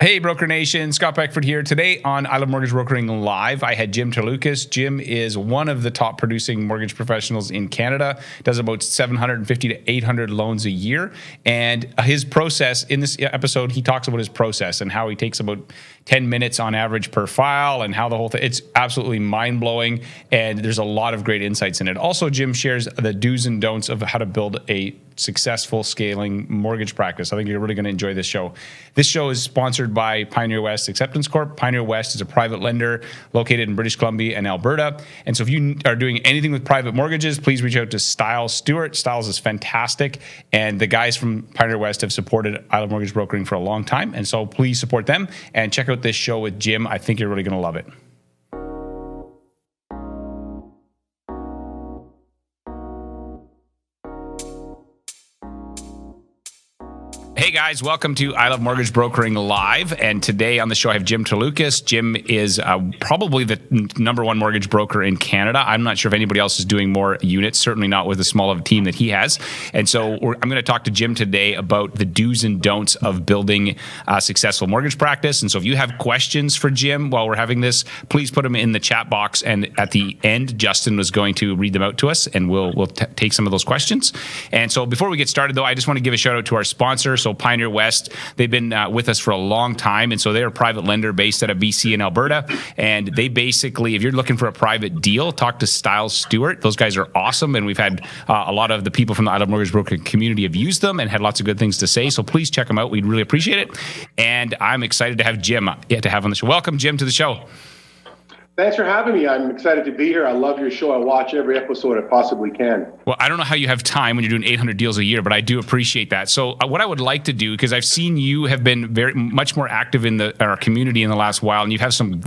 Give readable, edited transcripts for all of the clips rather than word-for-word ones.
Hey, Broker Nation, Scott Beckford here. Today on I Love Mortgage Brokering Live, I had Jim Tourloukis. Jim is one of the top producing mortgage professionals in Canada, does about 750 to 800 loans a year. And his process, in this episode, he talks about his process and how he takes about 10 minutes on average per file and how the whole thing, it's absolutely mind-blowing. And there's a lot of great insights in it. Also, Jim shares the do's and don'ts of how to build a successful scaling mortgage practice. I think you're really going to enjoy this show. This show is sponsored by Pioneer West Acceptance Corp. Pioneer West is a private lender located in British Columbia and Alberta. And so if you are doing anything with private mortgages, please reach out to Styles Stewart. Styles is fantastic. And the guys from Pioneer West have supported I Love Mortgage Brokering for a long time. And so please support them and check out this show with Jim. I think you're really going to love it. Hey guys, welcome to I Love Mortgage Brokering Live. And today on the show, I have Jim Tourloukis. Jim is probably the number one mortgage broker in Canada. I'm not sure if anybody else is doing more units, certainly not with as small of a team that he has. And so I'm going to talk to Jim today about the do's and don'ts of building a successful mortgage practice. And so if you have questions for Jim while we're having this, please put them in the chat box. And at the end, Justin was going to read them out to us, and we'll take some of those questions. And so before we get started, though, I just want to give a shout out to our sponsor. So Pioneer West, they've been with us for a long time. And so they're a private lender based out of BC and Alberta. And they basically, if you're looking for a private deal, talk to Styles Stewart. Those guys are awesome. And we've had a lot of the people from the I Love Mortgage Broker community have used them and had lots of good things to say. So please check them out. We'd really appreciate it. And I'm excited to have Jim on the show. Welcome, Jim, to the show. Thanks for having me. I'm excited to be here. I love your show. I watch every episode I possibly can. Well, I don't know how you have time when you're doing 800 deals a year, but I do appreciate that. So what I would like to do, because I've seen you have been very much more active in our community in the last while, and you have some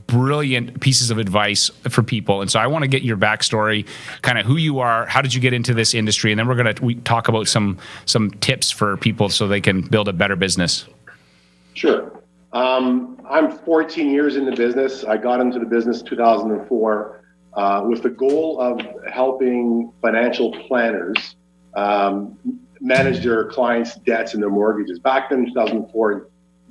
brilliant pieces of advice for people. And so I want to get your backstory, kind of who you are, how did you get into this industry, and then we're going to talk about some tips for people so they can build a better business. Sure. I'm 14 years in the business. I got into the business in 2004 with the goal of helping financial planners manage their clients' debts and their mortgages. Back then in 2004,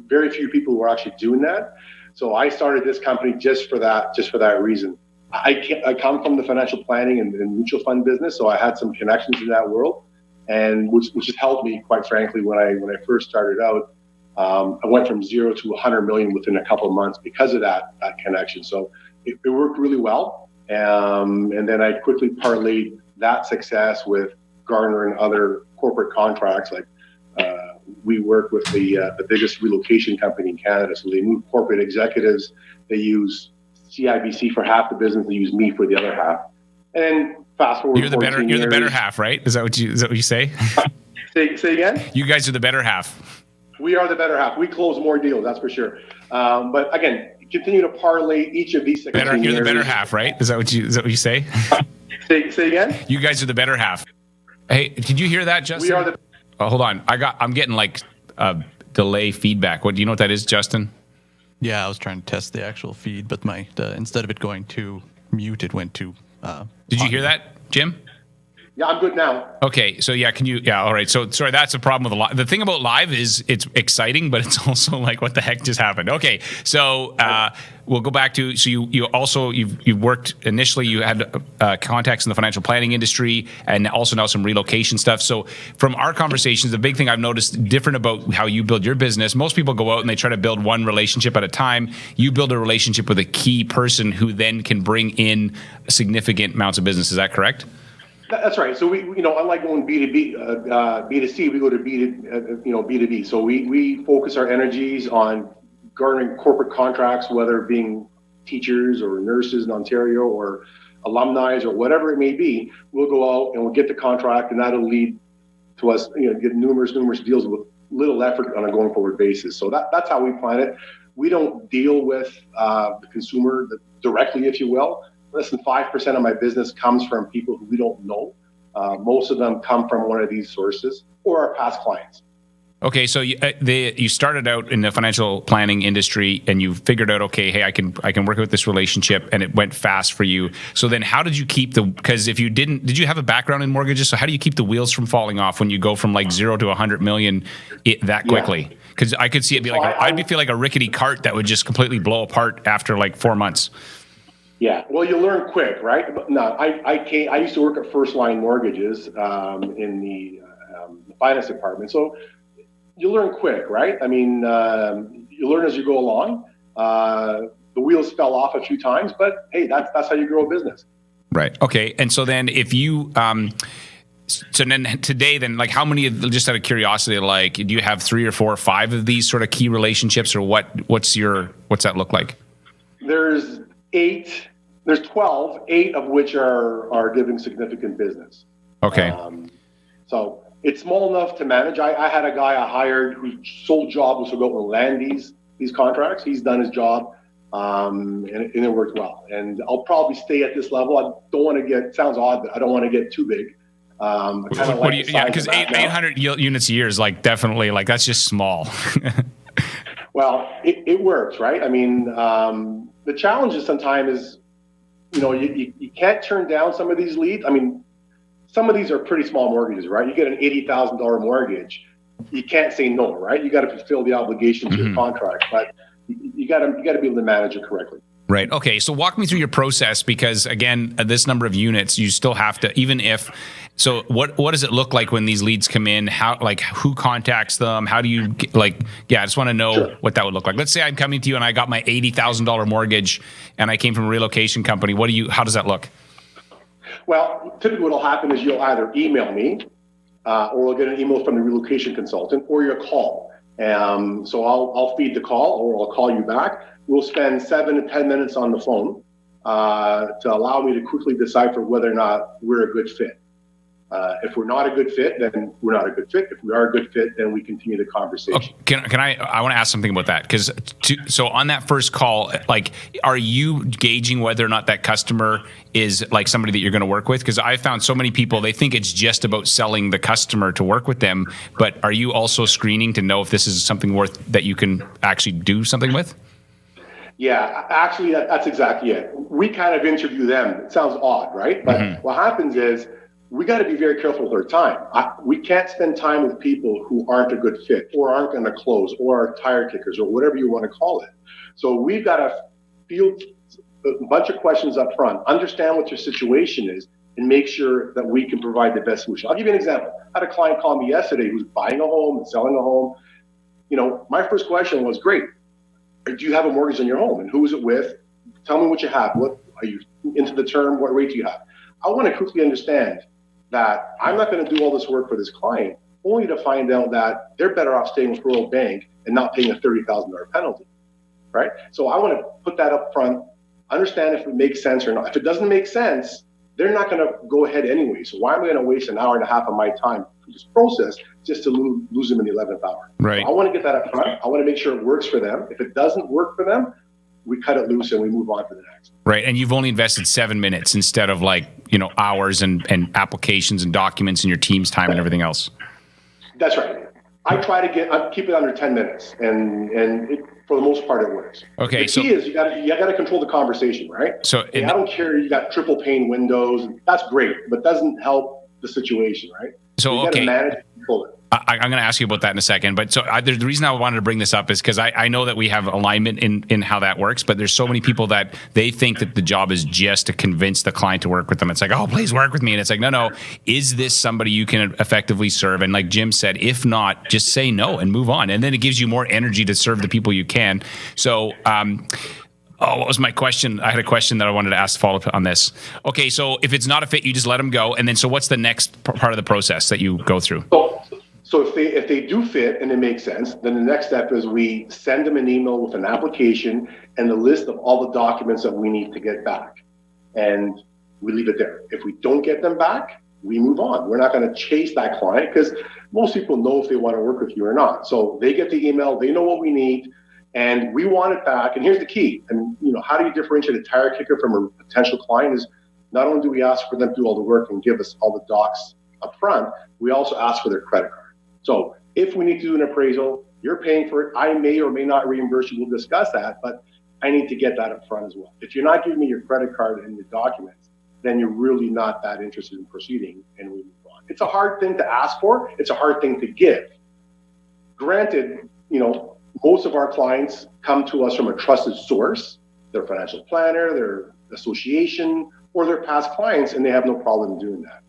very few people were actually doing that. So I started this company just for that reason. I come from the financial planning and mutual fund business, so I had some connections in that world, and which has helped me, quite frankly, when I first started out. I went from 0 to 100 million within a couple of months because of that connection. So it worked really well. And then I quickly parlayed that success with garnering other corporate contracts. Like we work with the biggest relocation company in Canada. So they move corporate executives. They use CIBC for half the business. They use me for the other half. And fast forward, you're the better half, right? Is that what you say? Say again? You guys are the better half. We are the better half. We close more deals, that's for sure. But again, continue to parlay each of these. You're the better half, right? Is that what you say? Say again? You guys are the better half. Hey, did you hear that, Justin? We are the. Oh, hold on. I'm getting delay feedback. Do you know what that is, Justin? Yeah, I was trying to test the actual feed, but instead of it going to mute, it went to. Did you hear that, Jim? Yeah, I'm good now. Okay, so all right. So sorry, that's a problem with the thing about live is it's exciting, but it's also like, what the heck just happened? Okay, so we'll go back to, so you've worked initially, you had contacts in the financial planning industry and also now some relocation stuff. So from our conversations, the big thing I've noticed different about how you build your business, most people go out and they try to build one relationship at a time. You build a relationship with a key person who then can bring in significant amounts of business. Is that correct? That's right. So we unlike going B2B, B2C, we go to B2B. So we focus our energies on garnering corporate contracts, whether it being teachers or nurses in Ontario or alumni or whatever it may be. We'll go out and we'll get the contract, and that'll lead to us, get numerous deals with little effort on a going forward basis. So that's how we plan it. We don't deal with the consumer directly, if you will. Less than 5% of my business comes from people who we don't know. Most of them come from one of these sources or our past clients. Okay, so you started out in the financial planning industry, and you figured out, okay, hey, I can work with this relationship, and it went fast for you. So then, how did you keep because if you did you have a background in mortgages? So how do you keep the wheels from falling off when you go from like 0 to 100 million that quickly? Because I could see it be like I'd feel like a rickety cart that would just completely blow apart after like 4 months. Yeah, well, you learn quick, right? But no, I used to work at First Line Mortgages in the finance department, so. You learn quick, right? I mean, you learn as you go along. The wheels fell off a few times, but hey, that's how you grow a business. Right. Okay. And so then if you, so then today, then like how many, just out of curiosity, like do you have 3 or 4 or 5 of these sort of key relationships, or what's that look like? There's 12, 8 of which are giving significant business. Okay. So it's small enough to manage. I had a guy I hired whose sole job was to go and land these contracts. He's done his job, and it worked well. And I'll probably stay at this level. I don't want to get, sounds odd, but I don't want to get too big. Because 800 units a year is like definitely like that's just small. Well, it works, right? I mean, the challenge is sometimes you can't turn down some of these leads. I mean, some of these are pretty small mortgages, right? You get an $80,000 mortgage, you can't say no, right? You got to fulfill the obligation to your contract, but you got to be able to manage it correctly. Right. Okay. So walk me through your process, because again, this number of units, you still have to, even if. So what does it look like when these leads come in? How, like, who contacts them? How do you I just want to know what that would look like. Let's say I'm coming to you and I got my $80,000 mortgage and I came from a relocation company. How does that look? Well, typically what will happen is you'll either email me or you'll get an email from the relocation consultant, or you'll call. So I'll feed the call, or I'll call you back. We'll spend 7 to 10 minutes on the phone to allow me to quickly decipher whether or not we're a good fit. If we're not a good fit, then we're not a good fit. If we are a good fit, then we continue the conversation. Okay. Can I want to ask something about that? Because so on that first call, like, are you gauging whether or not that customer is like somebody that you're going to work with? Because I found so many people, they think it's just about selling the customer to work with them, but are you also screening to know if this is something that you can actually do something with? Yeah, actually, that's exactly it. We kind of interview them. It sounds odd, right? But what happens is, we got to be very careful with our time. We can't spend time with people who aren't a good fit, or aren't going to close, or are tire kickers, or whatever you want to call it. So we've got to field a bunch of questions up front, understand what your situation is, and make sure that we can provide the best solution. I'll give you an example. I had a client call me yesterday who's buying a home and selling a home. My first question was, great, do you have a mortgage on your home? And who is it with? Tell me what you have. What are you into the term? What rate do you have? I want to quickly understand that I'm not going to do all this work for this client, only to find out that they're better off staying with Royal Bank and not paying a $30,000 penalty, right? So I want to put that up front, understand if it makes sense or not. If it doesn't make sense, they're not going to go ahead anyway. So why am I going to waste an hour and a half of my time for this process just to lose them in the 11th hour? Right. So I want to get that up front. I want to make sure it works for them. If it doesn't work for them, we cut it loose and we move on to the next. Right. And you've only invested 7 minutes instead of hours and applications and documents and your team's time and everything else. That's right. I try to keep it under 10 minutes, and for the most part it works. Okay. The key is you got to control the conversation, right? So I don't care. You got triple pane windows. That's great, but doesn't help the situation, right? So you got to manage and control it. I'm going to ask you about that in a second. But the reason I wanted to bring this up is because I know that we have alignment in how that works, but there's so many people that they think that the job is just to convince the client to work with them. It's like, oh, please work with me. And it's like, no, is this somebody you can effectively serve? And like Jim said, if not, just say no and move on. And then it gives you more energy to serve the people you can. So, what was my question? I had a question that I wanted to ask to follow up on this. Okay, so if it's not a fit, you just let them go. And then so what's the next part of the process that you go through? So if they do fit and it makes sense, then the next step is we send them an email with an application and the list of all the documents that we need to get back. And we leave it there. If we don't get them back, we move on. We're not going to chase that client because most people know if they want to work with you or not. So they get the email, they know what we need, and we want it back. And here's the key. And how do you differentiate a tire kicker from a potential client is not only do we ask for them to do all the work and give us all the docs up front, we also ask for their credit card. So If we need to do an appraisal, you're paying for it. I may or may not reimburse you. We'll discuss that, but I need to get that up front as well. If you're not giving me your credit card and your documents, then you're really not that interested in proceeding, and we move on. It's a hard thing to ask for. It's a hard thing to give. Granted, most of our clients come to us from a trusted source, their financial planner, their association, or their past clients, and they have no problem doing that.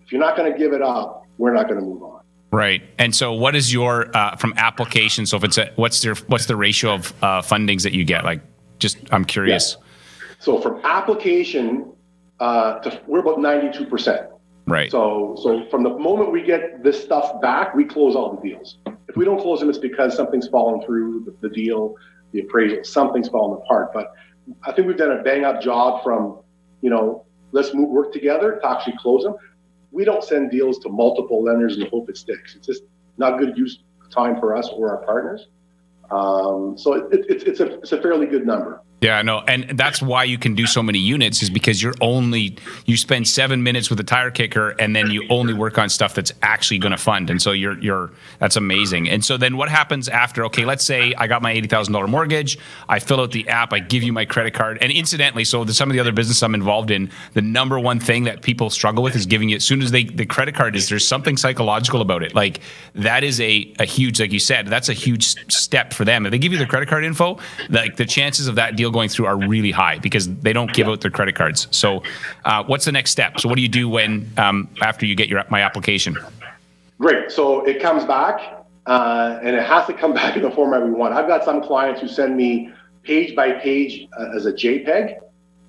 If you're not going to give it up, we're not going to move on. Right. And so what is your, from application, so if it's what's the ratio of fundings that you get? Like, I'm curious. Yeah. So from application, we're about 92%. Right. So from the moment we get this stuff back, we close all the deals. If we don't close them, it's because something's fallen through the deal, the appraisal, something's fallen apart. But I think we've done a bang up job from, let's work together to actually close them. We don't send deals to multiple lenders and hope it sticks. It's just not good use of time for us or our partners. So it's a fairly good number. Yeah, I know. And that's why you can do so many units, is because you spend 7 minutes with a tire kicker, and then you only work on stuff that's actually going to fund. And so that's amazing. And so then what happens after, okay, let's say I got my $80,000 mortgage, I fill out the app, I give you my credit card. And incidentally, so some of the other business I'm involved in, the number one thing that people struggle with is giving you, as soon as the credit card there's something psychological about it. Like, that is a huge, like you said, that's a huge step for them. If they give you their credit card info, like, the chances of that deal going through are really high because they don't give out their credit cards. So what's the next step? So what do you do when after you get my application? Great. So it comes back and it has to come back in the format we want. I've got some clients who send me page by page as a JPEG,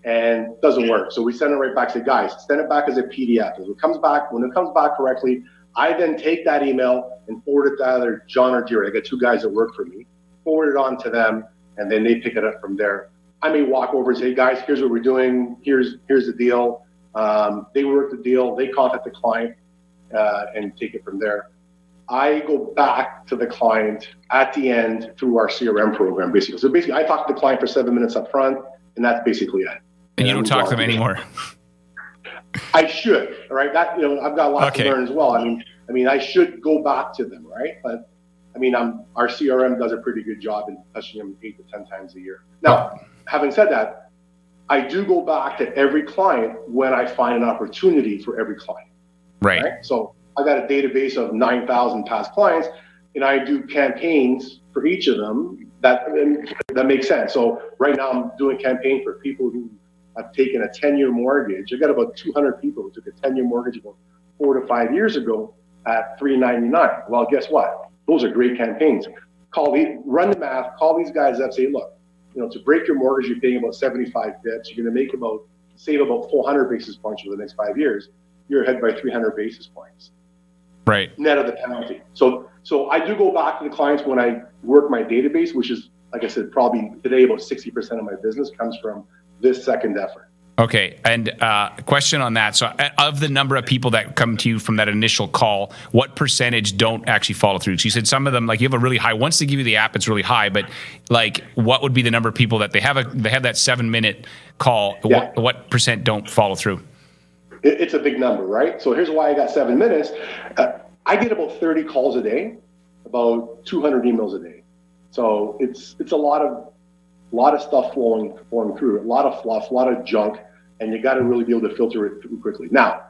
and it doesn't work. So we send it right back. Say, guys, send it back as a PDF. When it comes back correctly, I then take that email and forward it to either John or Jerry. I got two guys that work for me. Forward it on to them, and then they pick it up from there. I may walk over and say, guys, here's what we're doing. Here's the deal. They work the deal. They contact the client and take it from there. I go back to the client at the end through our CRM program, basically. So basically, I talk to the client for 7 minutes up front, and that's basically it. And you don't talk to them anymore? I should, all right? I've got lots to learn as well. I mean, I should go back to them, right? But our CRM does a pretty good job in touching them 8 to 10 times a year. Now, having said that, I do go back to every client when I find an opportunity for every client. Right. So I got a database of 9,000 past clients, and I do campaigns for each of them. That makes sense. So right now I'm doing a campaign for people who have taken a 10-year mortgage. I got about 200 people who took a 10-year mortgage about 4 to 5 years ago at $399. Well, guess what? Those are great campaigns. Run the math, call these guys up, say, look, to break your mortgage, you're paying about 75 bits. You're going to save about 400 basis points over the next 5 years. You're ahead by 300 basis points. Right. Net of the penalty. So I do go back to the clients when I work my database, which is, like I said, probably today about 60% of my business comes from this second effort. Okay. And question on that. So of the number of people that come to you from that initial call, what percentage don't actually follow through? So you said some of them, like, you have a really high, once they give you the app, it's really high, but like, what would be the number of people that they have that 7-minute call? Yeah. What percent don't follow through? It's a big number, right? So here's why I got 7 minutes. I get about 30 calls a day, about 200 emails a day. So it's a lot of stuff flowing through, a lot of fluff, a lot of junk, and you got to really be able to filter it through quickly. Now,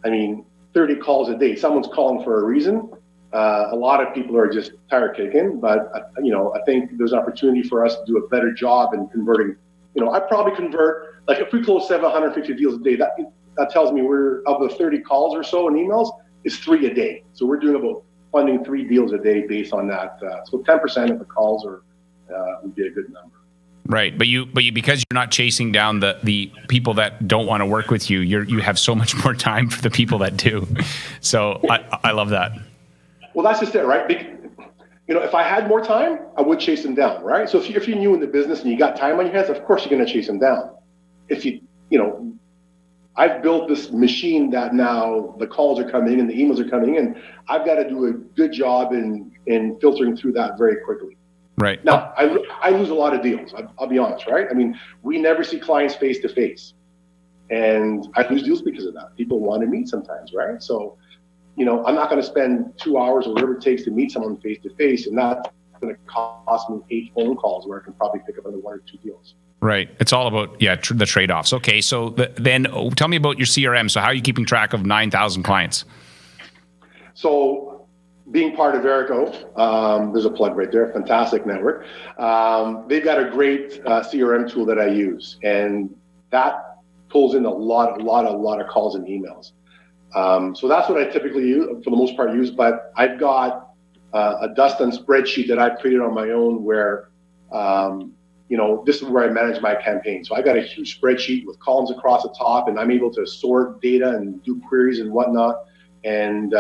30 calls a day, someone's calling for a reason. A lot of people are just tire kicking, but I think there's an opportunity for us to do a better job in converting. I probably convert, like, if we close 750 deals a day, that tells me we're, of the 30 calls or so and emails, is 3 a day. So we're doing about funding 3 deals a day based on that. So 10% of the calls would be a good number. Right, but you because you're not chasing down the people that don't want to work with you, you have so much more time for the people that do. So I love that. Well, that's just it, right? If I had more time, I would chase them down, right? So if you're new in the business and you got time on your hands, of course you're going to chase them down. I've built this machine that now the calls are coming and the emails are coming in. I've got to do a good job in filtering through that very quickly. Right. Now, I lose a lot of deals. I'll be honest, right? We never see clients face to face. And I lose deals because of that. People want to meet sometimes, right? So, I'm not going to spend 2 hours or whatever it takes to meet someone face to face, and that's going to cost me 8 phone calls where I can probably pick up another 1 or 2 deals. Right. It's all about, the trade-offs. Okay. So then tell me about your CRM. So how are you keeping track of 9,000 clients? So being part of Verico, there's a plug right there, fantastic network. They've got a great CRM tool that I use, and that pulls in a lot of calls and emails. So that's what I typically use, for the most part use, but I've got a done spreadsheet that I've created on my own where, this is where I manage my campaign. So I've got a huge spreadsheet with columns across the top, and I'm able to sort data and do queries and whatnot, and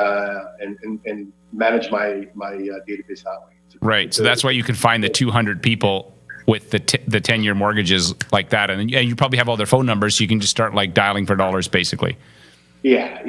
manage my database that way. Right. So that's why you can find the 200 people with the 10-year mortgages like that, and you probably have all their phone numbers, so you can just start like dialing for dollars, basically. Yeah.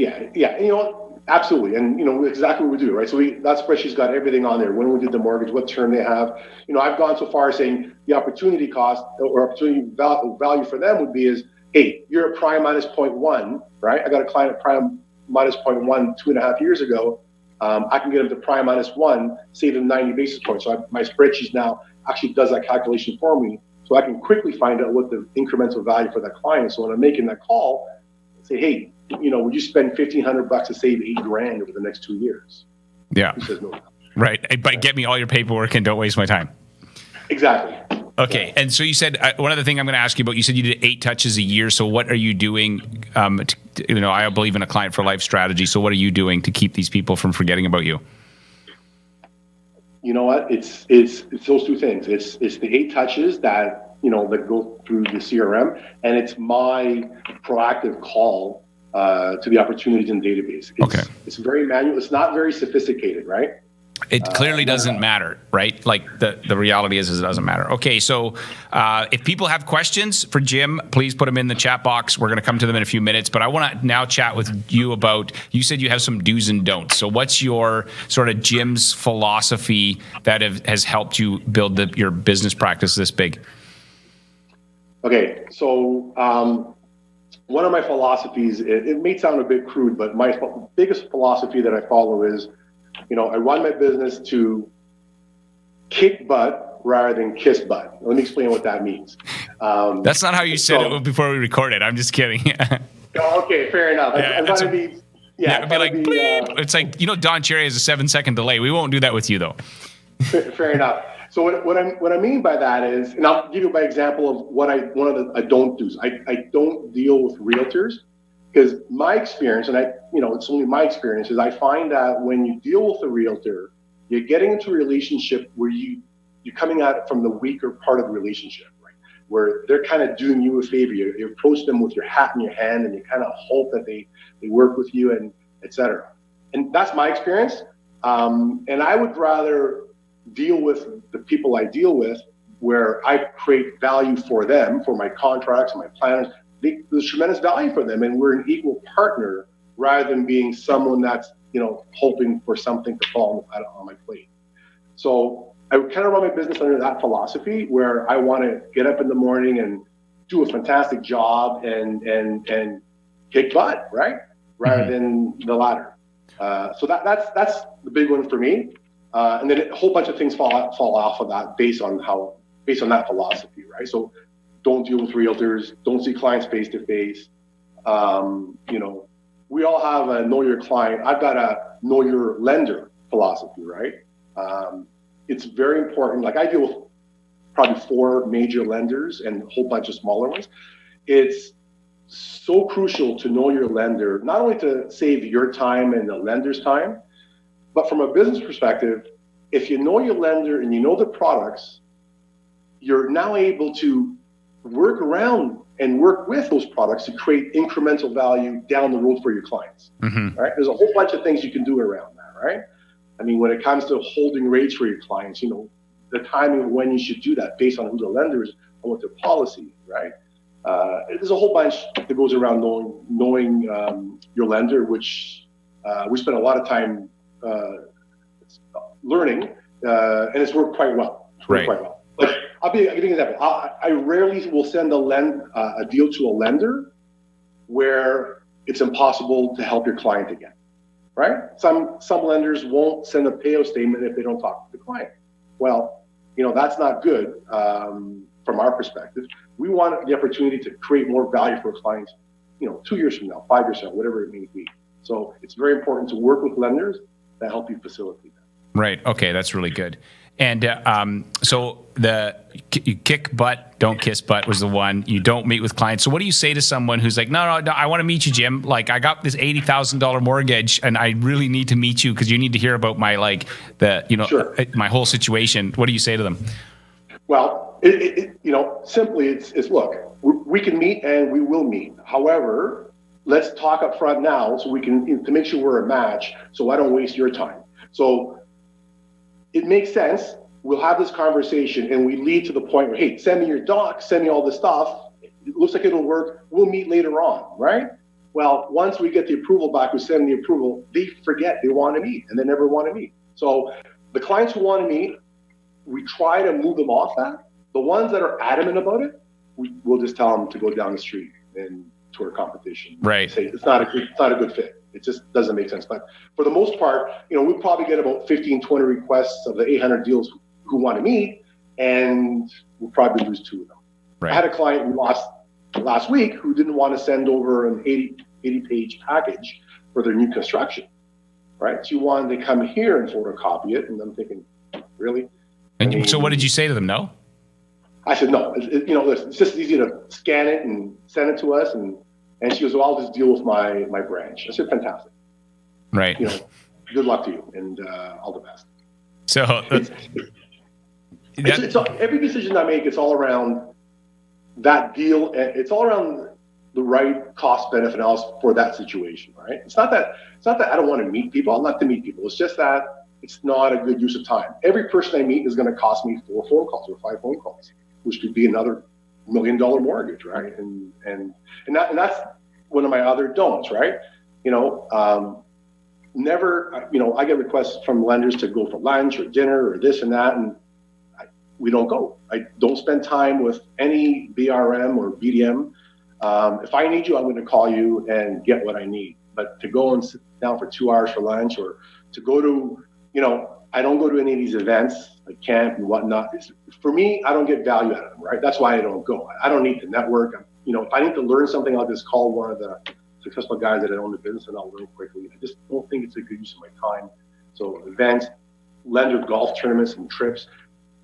Absolutely. And, exactly what we do, right? So that spreadsheet's got everything on there. When we did the mortgage, what term they have. I've gone so far as saying the opportunity cost or opportunity value for them would be is, hey, you're at prime minus 0.1, right? I got a client at prime minus 0.1 2.5 years ago. I can get them to prime minus 1, save them 90 basis points. So my spreadsheet now actually does that calculation for me. So I can quickly find out what the incremental value for that client is. So when I'm making that call, I say, hey, would you spend $1,500 to save $8,000 over the next 2 years? Yeah. He says no. Right. But get me all your paperwork and don't waste my time. Exactly. Okay. And so you said, one other thing I'm going to ask you about, you said you did 8 touches a year. So what are you doing? I believe in a client for life strategy. So what are you doing to keep these people from forgetting about you? You know what? It's those two things. It's the 8 touches that, that go through the CRM, and it's my proactive call to the opportunities in the database. It's very manual. It's not very sophisticated, right? It clearly doesn't matter, right? Like the reality is it doesn't matter. Okay, so if people have questions for Jim, please put them in the chat box. We're going to come to them in a few minutes, but I want to now chat with you about, you said you have some do's and don'ts. So what's your sort of Jim's philosophy that has helped you build your business practice this big? Okay, so one of my philosophies, it may sound a bit crude, but my biggest philosophy that I follow is, I run my business to kick butt rather than kiss butt. Let me explain what that means. That's not how you said it before we recorded. I'm just kidding. Okay, fair enough. I'm trying to be... Yeah, it'd be like, bleep. It's like, Don Cherry has a 7-second delay. We won't do that with you, though. Fair enough. So what I mean by that is, and I'll give you my example of one of the I don't do. I don't deal with realtors, because my experience, and it's only my experience, is I find that when you deal with a realtor, you're getting into a relationship where you're coming at it from the weaker part of the relationship, right? Where they're kind of doing you a favor. You approach them with your hat in your hand, and you kind of hope that they work with you, and et cetera. And that's my experience. And I would rather deal with the people I deal with where I create value for them, for my contracts, my planners. There's tremendous value for them, and we're an equal partner rather than being someone that's hoping for something to fall on my plate. So I kind of run my business under that philosophy, where I want to get up in the morning and do a fantastic job and kick butt, right, rather than the latter. So that's the big one for me, and then a whole bunch of things fall off of that based on that philosophy, right? So don't deal with realtors, don't see clients face to face. We all have a know your client. I've got a know your lender philosophy, right? It's very important. Like, I deal with probably 4 major lenders and a whole bunch of smaller ones. It's so crucial to know your lender, not only to save your time and the lender's time, but from a business perspective, if you know your lender and you know the products, you're now able to work around and work with those products to create incremental value down the road for your clients, right? There's a whole bunch of things you can do around that, right? I mean, when it comes to holding rates for your clients, the timing of when you should do that based on who the lender is and what their policy is, right? There's a whole bunch that goes around knowing your lender, which we spend a lot of time learning, and it's worked quite well. Like, I'll give you an example. I rarely will send a deal to a lender where it's impossible to help your client again, right? Some lenders won't send a payout statement if they don't talk to the client. Well, that's not good from our perspective. We want the opportunity to create more value for clients, 2 years from now, 5 years from now, whatever it may be. So it's very important to work with lenders that help you facilitate that. Right. Okay, that's really good. And so you kick butt, don't kiss butt was the one. You don't meet with clients. So what do you say to someone who's like, no, I want to meet you, Jim. Like, I got this $80,000 mortgage, and I really need to meet you because you need to hear about my Sure. my whole situation. What do you say to them? Well, simply it's look, we can meet and we will meet. However, let's talk up front now so we can to make sure we're a match. So I don't waste your time. So it makes sense. We'll have this conversation and we lead to the point where, hey, send me your docs, send me all this stuff. It looks like it'll work. We'll meet later on, right? Well, once we get the approval back, we send the approval, they forget they want to meet and they never want to meet. So the clients who want to meet, we try to move them off that. The ones that are adamant about it, we'll just tell them to go down the street and to our competition. Right. Say it's not a good fit. It just doesn't make sense. But for the most part, we probably get about 15, 20 requests of the 800 deals who want to meet, and we'll probably lose 2 of them. Right. I had a client we lost last week who didn't want to send over an 80-page package for their new construction, right? She wanted to come here and photocopy it, and I'm thinking, really? So what did you say to them? No? I said, no, listen, it's just easy to scan it and send it to us. And she goes, well, I'll just deal with my branch. I said, fantastic. Right. Good luck to you and all the best. So it's every decision I make, it's all around that deal. It's all around the right cost benefit analysis for that situation, right? It's not that I don't want to meet people. I'd like to meet people. It's just that it's not a good use of time. Every person I meet is going to cost me 4 phone calls or 5 phone calls, which could be another $1 million mortgage, right? And that's one of my other don'ts, right? Never, I get requests from lenders to go for lunch or dinner or this and that, and we don't go. I don't spend time with any BRM or BDM. If I need you, I'm going to call you and get what I need. But to go and sit down for 2 hours for lunch or to go to, I don't go to any of these events like camp and whatnot. For me, I don't get value out of them, right? That's why I don't go. I don't need to network. If I need to learn something, I'll just call one of the successful guys that own the business and I'll learn quickly. I just don't think it's a good use of my time. So events, lender golf tournaments and trips,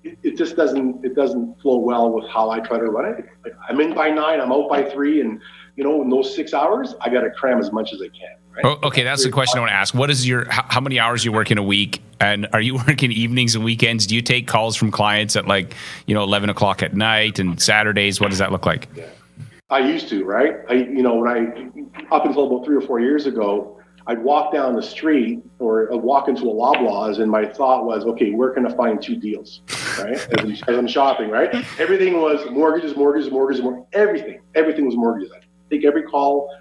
it just doesn't flow well with how I try to run it. Like, I'm in by 9, I'm out by 3, and in those 6 hours, I got to cram as much as I can. Right? Oh, okay, that's the question I want to ask. What is how many hours you work in a week, and are you working evenings and weekends? Do you take calls from clients at 11 o'clock at night and Saturdays? What does that look like? Yeah. I used to, right? When I up until about 3 or 4 years ago, I'd walk down the street or I'd walk into a Loblaws, and my thought was, okay, where can I find 2 deals, right? As I'm shopping, right? Everything was mortgages. Everything was mortgages. I take every call.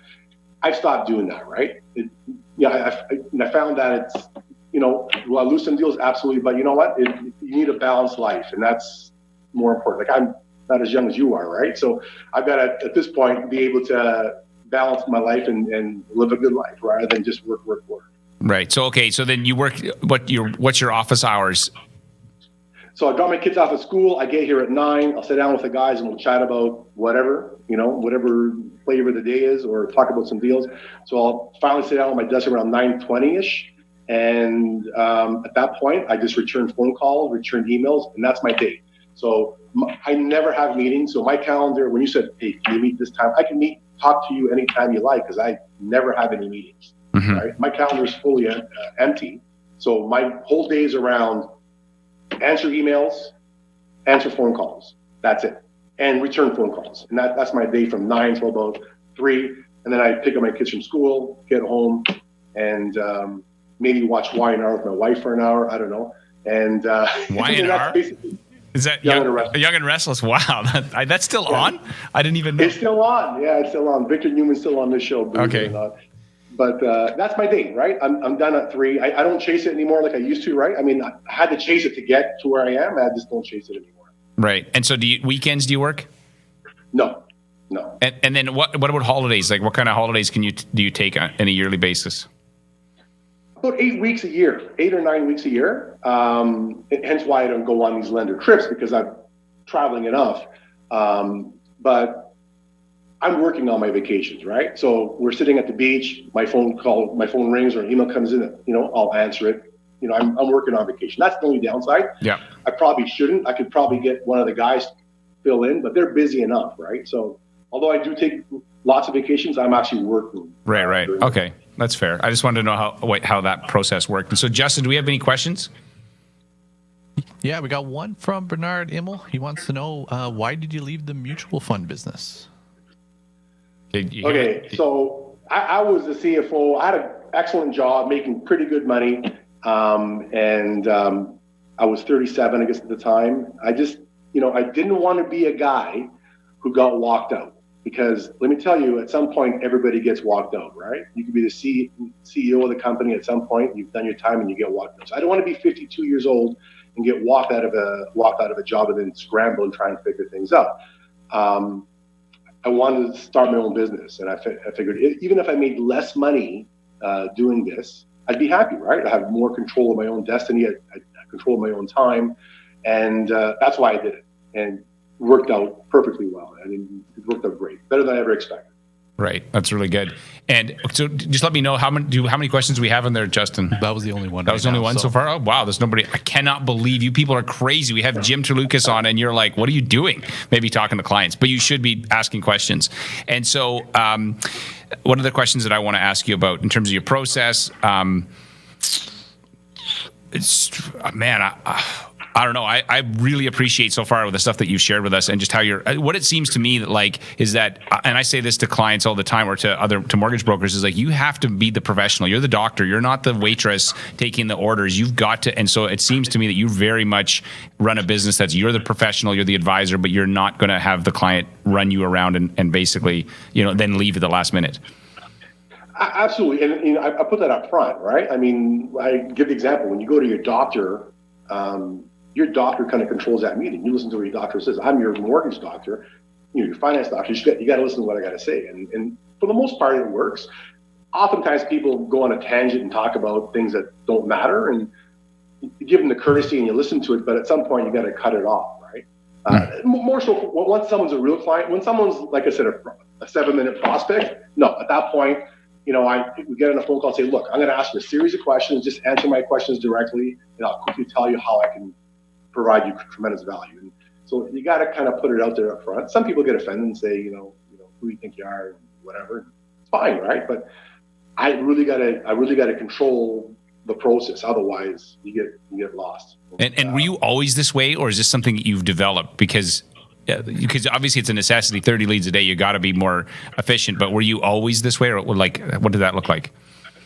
I've stopped doing that, right? I found that it's, will I lose some deals? Absolutely. But you know what? You need a balanced life, and that's more important. Like, I'm not as young as you are, right? So I've got to, at this point, be able to balance my life and live a good life rather than just work. Right. So, okay. So then you work, what's your office hours? So I drop my kids off at school. I get here at 9. I'll sit down with the guys and we'll chat about whatever flavor the day is, or talk about some deals. So I'll finally sit down at my desk around 9:20ish. And at that point, I just return phone calls, return emails, and that's my day. So I never have meetings. So my calendar, when you said, hey, can you meet this time? I can talk to you anytime you like, because I never have any meetings, right? My calendar is fully empty. So my whole day is around answer emails, answer phone calls. That's it. And return phone calls. And that's my day from 9 till about 3. And then I pick up my kids from school, get home, and maybe watch Y&R with my wife for an hour. I don't know. And Y&R? Is that Young and Restless? Wow, that's still on? I didn't even know. It's still on. Yeah, it's still on. Victor Newman's still on the show. Okay. But that's my day, right? I'm done at 3. I don't chase it anymore like I used to, right? I mean, I had to chase it to get to where I am. I just don't chase it anymore. Right. And so weekends do you work? No. And then what about holidays? Like, what kind of holidays do you take on a yearly basis? about 8 weeks a year, 8 or 9 weeks a year. Hence why I don't go on these lender trips, because I'm traveling enough. But I'm working on my vacations, right? So we're sitting at the beach, my phone rings or an email comes in, I'll answer it. I'm working on vacation. That's the only downside. Yeah. I probably shouldn't. I could probably get one of the guys to fill in, but they're busy enough, right? So although I do take lots of vacations, I'm actually working. Right. Okay. That's fair. I just wanted to know how that process worked. And so, Justin, do we have any questions? Yeah, we got one from Bernard Immel. He wants to know, why did you leave the mutual fund business? Okay, so I was the CFO. I had an excellent job, making pretty good money. And I was 37, I guess, at the time. I just, I didn't want to be a guy who got walked out. Because let me tell you, at some point, everybody gets walked out, right? You could be the CEO of the company at some point. You've done your time and you get walked out. So I don't want to be 52 years old and get walked out of a job and then scramble and try and figure things out. I wanted to start my own business, and I figured even if I made less money doing this, I'd be happy, right? I have more control of my own destiny. I control my own time, and that's why I did it. And worked out perfectly well. I mean, it worked out great, better than I ever expected. Right, that's really good. And so, just let me know how many questions we have in there, Justin. That was the only one. That was the only one so far. Oh wow, there's nobody. I cannot believe you people are crazy. We have Jim Tourloukis on, and you're like, "What are you doing?" Maybe talking to clients, but you should be asking questions. And so, one of the questions that I want to ask you about in terms of your process, I don't know. I really appreciate so far with the stuff that you've shared with us, and just how what it seems to me that is that, and I say this to clients all the time or to mortgage brokers, is like, you have to be the professional. You're the doctor. You're not the waitress taking the orders. You've got to, and so it seems to me that you very much run a business you're the professional, you're the advisor, but you're not going to have the client run you around and basically, then leave at the last minute. Absolutely. And I put that up front, right? I mean, I give the example, when you go to your doctor, your doctor kind of controls that meeting. You listen to what your doctor says. I'm your mortgage doctor, your finance doctor. You got to listen to what I got to say. And for the most part, it works. Oftentimes people go on a tangent and talk about things that don't matter, and you give them the courtesy and you listen to it, but at some point you got to cut it off, right? More so once someone's a real client, when someone's, like I said, a 7-minute prospect, no, at that point, we get on a phone call and say, look, I'm going to ask you a series of questions. Just answer my questions directly, and I'll quickly tell you how I can provide you tremendous value. And so you got to kind of put it out there up front. Some people get offended and say, who do you think you are, and whatever. It's fine, right? But I really got to control the process. Otherwise, you get lost. And were you always this way, or is this something that you've developed? Because obviously it's a necessity. 30 leads a day, you got to be more efficient. But were you always this way, or what did that look like?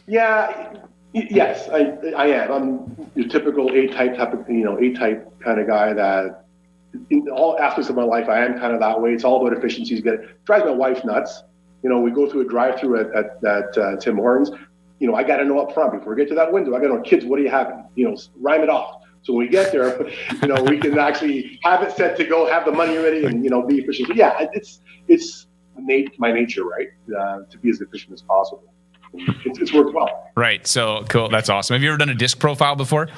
Yeah. Yes, I am. I'm your typical A-type kind of guy that in all aspects of my life, I am kind of that way. It's all about efficiencies. It drives my wife nuts. We go through a drive-through at Tim Hortons. I got to know up front before we get to that window. I got to know, kids, what are you having? Rhyme it off. So when we get there, we can actually have it set to go, have the money ready, and be efficient. But yeah, it's my nature, right, to be as efficient as possible. It's worked well. Right. So cool. That's awesome. Have you ever done a disc profile before?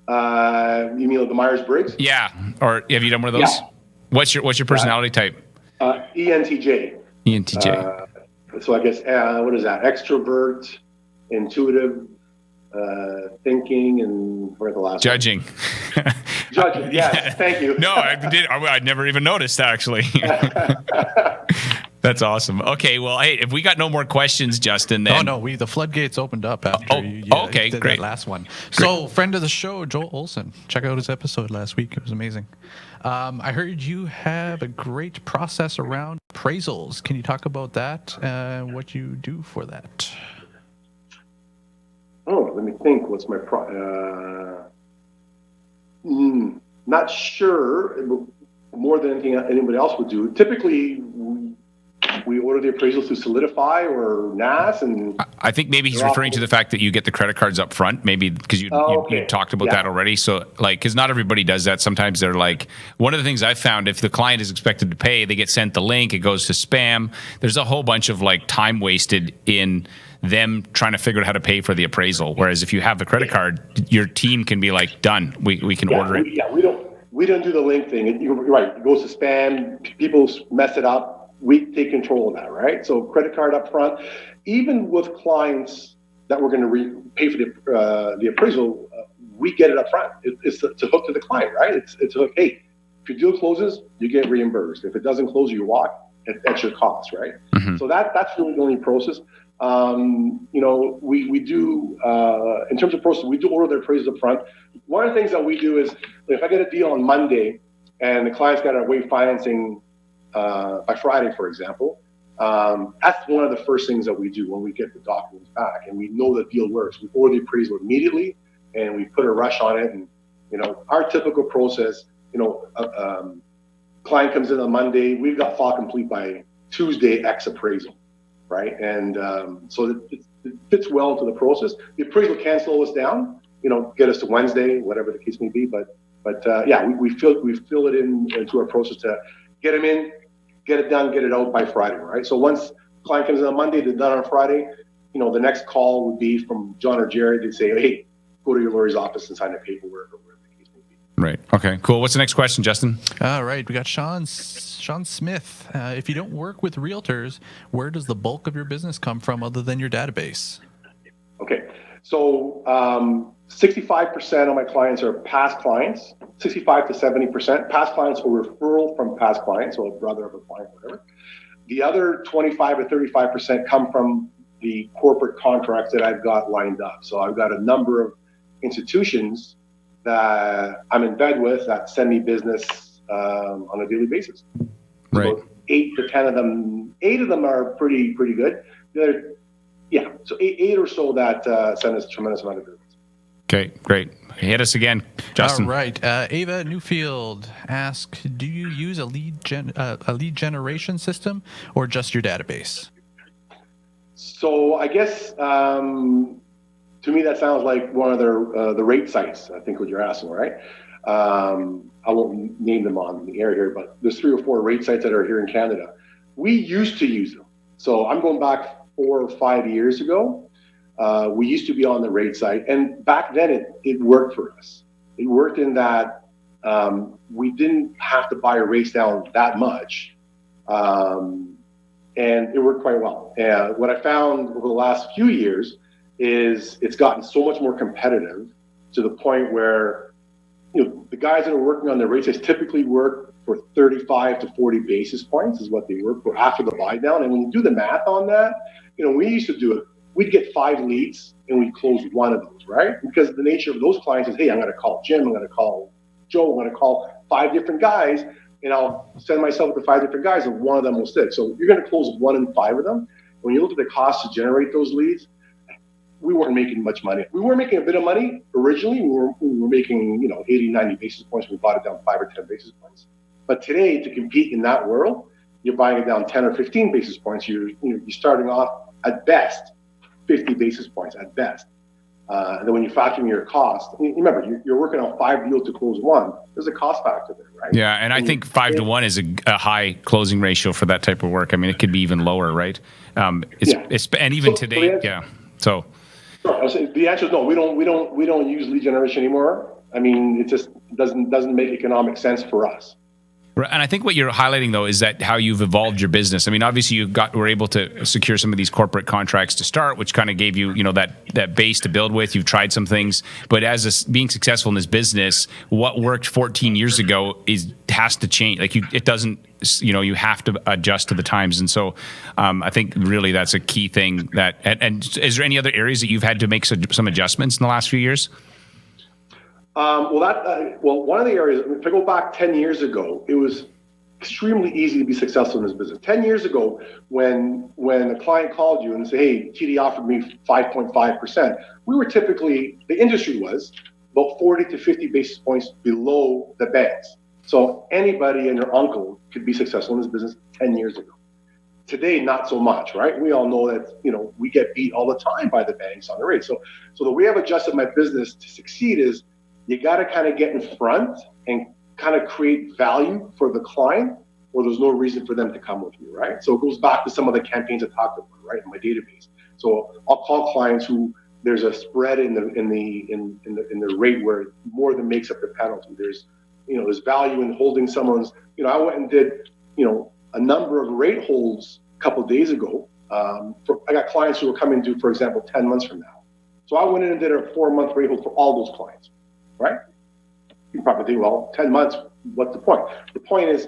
You mean like the Myers-Briggs? Yeah. Or have you done one of those? Yeah. What's your personality type? ENTJ. ENTJ. So I guess what is that? Extrovert, intuitive, thinking, and where's the last judging. One? Judging. Yes. Thank you. No, I'd never even noticed, actually. That's awesome. Okay, well, hey, if we got no more questions, Justin, then... Oh, no, the floodgates opened up after okay, did great. That last one. So, friend of the show, Joel Olson. Check out his episode last week. It was amazing. I heard you have a great process around appraisals. Can you talk about that and what you do for that? Oh, let me think. What's my not sure. More than anything anybody else would do. Typically, we order the appraisals through Solidify or NAS, and I think maybe he's referring to the fact that you get the credit cards up front, maybe because you talked about that already. So, because not everybody does that. Sometimes they're like, one of the things I've found, if the client is expected to pay, they get sent the link, it goes to spam. There's a whole bunch of time wasted in them trying to figure out how to pay for the appraisal. Whereas if you have the credit card, your team can be like, done. We can order it. We don't do the link thing. You're right. It goes to spam. People mess it up. We take control of that, right? So credit card up front. Even with clients that we're going to pay for the appraisal, we get it up front. It's a hook to the client, right? It's a hook. Hey, if your deal closes, you get reimbursed. If it doesn't close, you walk. That's your cost, right? Mm-hmm. So that's really the only process. We do, in terms of process, we do order their appraisals up front. One of the things that we do is, if I get a deal on Monday and the client's got to waive financing by Friday, for example, that's one of the first things that we do when we get the documents back and we know the deal works. We order the appraisal immediately and we put a rush on it. And, our typical process, client comes in on Monday, we've got file complete by Tuesday, X appraisal. Right. And so it fits well into the process. The appraisal can slow us down, get us to Wednesday, whatever the case may be. But we fill it into our process to get them in, get it done, get it out by Friday. Right. So once the client comes in on Monday, they're done on Friday. The next call would be from John or Jared. They'd say, hey, go to your lawyer's office and sign the paperwork or whatever the case may be. Right. Okay, cool. What's the next question, Justin? All right. We got Sean Smith. If you don't work with realtors, where does the bulk of your business come from other than your database? Okay. So 65% of my clients are past clients, 65 to 70%. Past clients or referral from past clients, so a brother of a client, whatever. The other 25 or 35% come from the corporate contracts that I've got lined up. So I've got a number of institutions that I'm in bed with that send me business on a daily basis. Right. So 8 to 10 of them, 8 of them are pretty good. So eight or so that send us a tremendous amount of business. Okay, great. Hit us again, Justin. All right. Ava Newfield asks, do you use a lead generation system or just your database? So I guess to me that sounds like one of the rate sites. I think what you're asking, right? I won't name them on the air here, but there's 3 or 4 rate sites that are here in Canada. We used to use them. So I'm going back 4 or 5 years ago. We used to be on the rate site, and back then it worked for us. It worked in that we didn't have to buy rates down that much. And it worked quite well. And what I found over the last few years is it's gotten so much more competitive to the point where, the guys that are working on the rates typically work for 35 to 40 basis points is what they work for after the buy down. And when you do the math on that, we used to do it. We'd get 5 leads and we'd close 1 of those, right? Because the nature of those clients is, hey, I'm going to call Jim, I'm going to call Joe, I'm going to call 5 different guys, and I'll send myself to 5 different guys, and 1 of them will stick. So you're going to close 1 in 5 of them. When you look at the cost to generate those leads, we weren't making much money. We were making a bit of money originally. We were making 80, 90 basis points. We bought it down 5 or 10 basis points. But today, to compete in that world, you're buying it down 10 or 15 basis points. You're starting off at best 50 basis points at best. And then when you factor in your cost, remember, you're working on 5 deals to close 1. There's a cost factor there, right? Yeah, and I think 5 to 1 is a high closing ratio for that type of work. I mean, it could be even lower, right? And even today, yeah. So the answer is no. We don't use lead generation anymore. I mean, it just doesn't make economic sense for us. And I think what you're highlighting, though, is that how you've evolved your business. I mean, obviously, were able to secure some of these corporate contracts to start, which kind of gave you, that base to build with. You've tried some things, but being successful in this business, what worked 14 years ago has to change. Like it doesn't, you have to adjust to the times. And so, I think really that's a key thing. And is there any other areas that you've had to make some adjustments in the last few years? One of the areas, if I go back 10 years ago, it was extremely easy to be successful in this business. 10 years ago, when a client called you and said, hey, TD offered me 5.5%, we were typically, the industry was about 40 to 50 basis points below the banks. So anybody and your uncle could be successful in this business 10 years ago. Today, not so much, right? We all know that, we get beat all the time by the banks on the rate. So the way I've adjusted my business to succeed is, you got to kind of get in front and kind of create value for the client, or there's no reason for them to come with you, right? So it goes back to some of the campaigns I talked about, right, in my database. So I'll call clients who there's a spread in the rate where more than makes up the penalty. There's value in holding someone's. I went and did a number of rate holds a couple of days ago. I got clients who were coming due, for example, 10 months from now. So I went in and did a 4-month rate hold for all those clients, right? You probably think, well, 10 months, what's the point? The point is,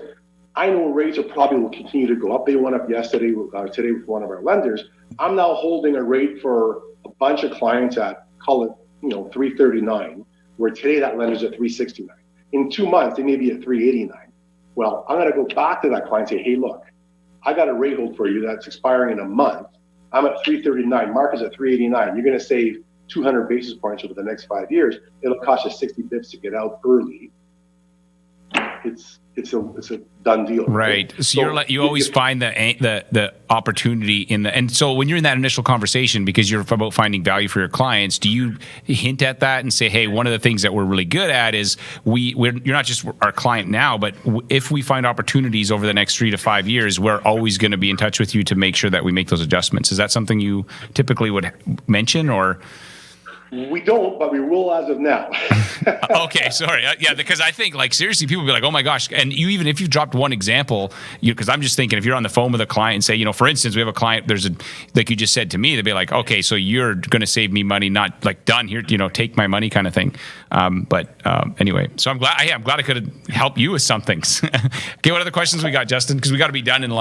I know rates are probably will continue to go up. They went up today with one of our lenders. I'm now holding a rate for a bunch of clients at, call it, 339, where today that lender's at 369. In 2 months, they may be at 389. Well, I'm going to go back to that client and say, hey, look, I got a rate hold for you that's expiring in a month. I'm at 339. Mark is at 389. You're going to save 200 basis points over the next 5 years. It'll cost you 60 bips to get out early. It's a done deal. Right. So you always find the opportunity and so when you're in that initial conversation, because you're about finding value for your clients, do you hint at that and say, hey, one of the things that we're really good at is you're not just our client now, but if we find opportunities over the next 3 to 5 years, we're always going to be in touch with you to make sure that we make those adjustments. Is that something you typically would mention, or? We don't, but we will as of now. Okay, sorry. Yeah, because I think, seriously, people will be like, oh my gosh. And even if you dropped one example, because I'm just thinking, if you're on the phone with a client and say, for instance, we have a client, like you just said to me, they'd be like, okay, so you're going to save me money, not done here, take my money kind of thing. Anyway, so I'm glad I could help you with some things. Okay, what other questions we got, Justin? Because we got to be done in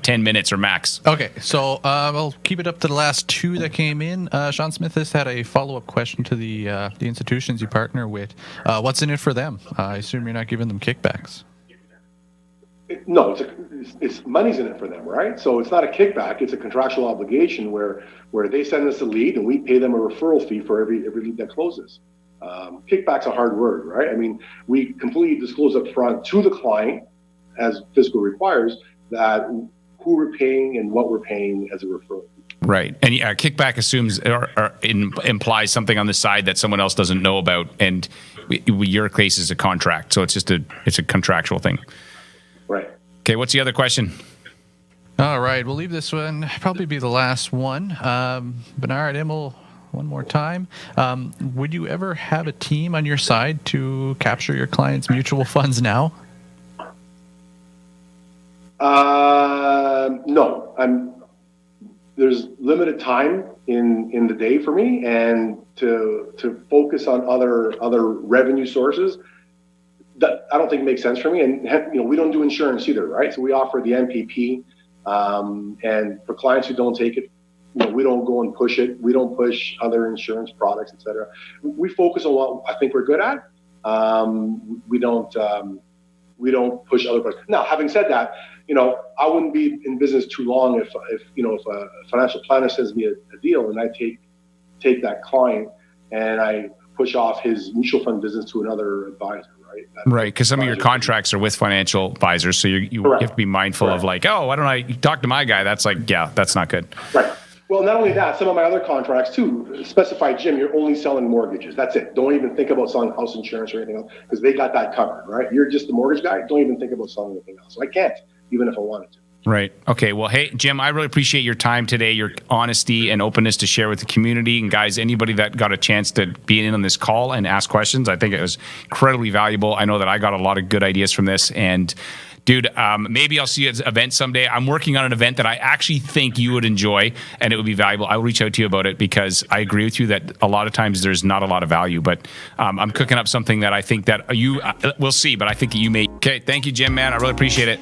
10 minutes or max. Okay, so I'll keep it up to the last 2 that came in. Sean Smith has had a follow-up question to the institutions you partner with. What's in it for them? I assume you're not giving them kickbacks. No, it's money's in it for them, right? So it's not a kickback; it's a contractual obligation where they send us a lead and we pay them a referral fee for every lead that closes. Kickback's a hard word, right? I mean, we completely disclose up front to the client, as fiscal requires, that who we're paying and what we're paying as a referral fee. Right. And kickback assumes or implies something on the side that someone else doesn't know about. And your case is a contract. So it's a contractual thing. Right. Okay. What's the other question? All right. We'll leave this one. Probably be the last one. Bernard Immel, one more time. Would you ever have a team on your side to capture your clients' mutual funds now? No. There's limited time in the day for me, and to focus on other revenue sources, that I don't think makes sense for me. And we don't do insurance either, right? So we offer the MPP, and for clients who don't take it, we don't go and push it. We don't push other insurance products, etc. We focus on what I think we're good at. We don't push other products. Now, having said that, I wouldn't be in business too long if a financial planner sends me a deal and I take that client and I push off his mutual fund business to another advisor, right? Right, because some of your contracts are with financial advisors, so you have to be mindful of why don't I talk to my guy? That's that's not good. Right. Well, not only that, some of my other contracts too specify, Jim, you're only selling mortgages. That's it. Don't even think about selling house insurance or anything else because they got that covered, right? You're just the mortgage guy. Don't even think about selling anything else. So I can't, even if I wanted to. Right. Okay. Well, hey, Jim, I really appreciate your time today, your honesty and openness to share with the community. And guys, anybody that got a chance to be in on this call and ask questions, I think it was incredibly valuable. I know that I got a lot of good ideas from this. And dude, maybe I'll see you at an event someday. I'm working on an event that I actually think you would enjoy and it would be valuable. I'll reach out to you about it because I agree with you that a lot of times there's not a lot of value, but I'm cooking up something that I think that we'll see, but I think that you may. Okay. Thank you, Jim, man. I really appreciate it.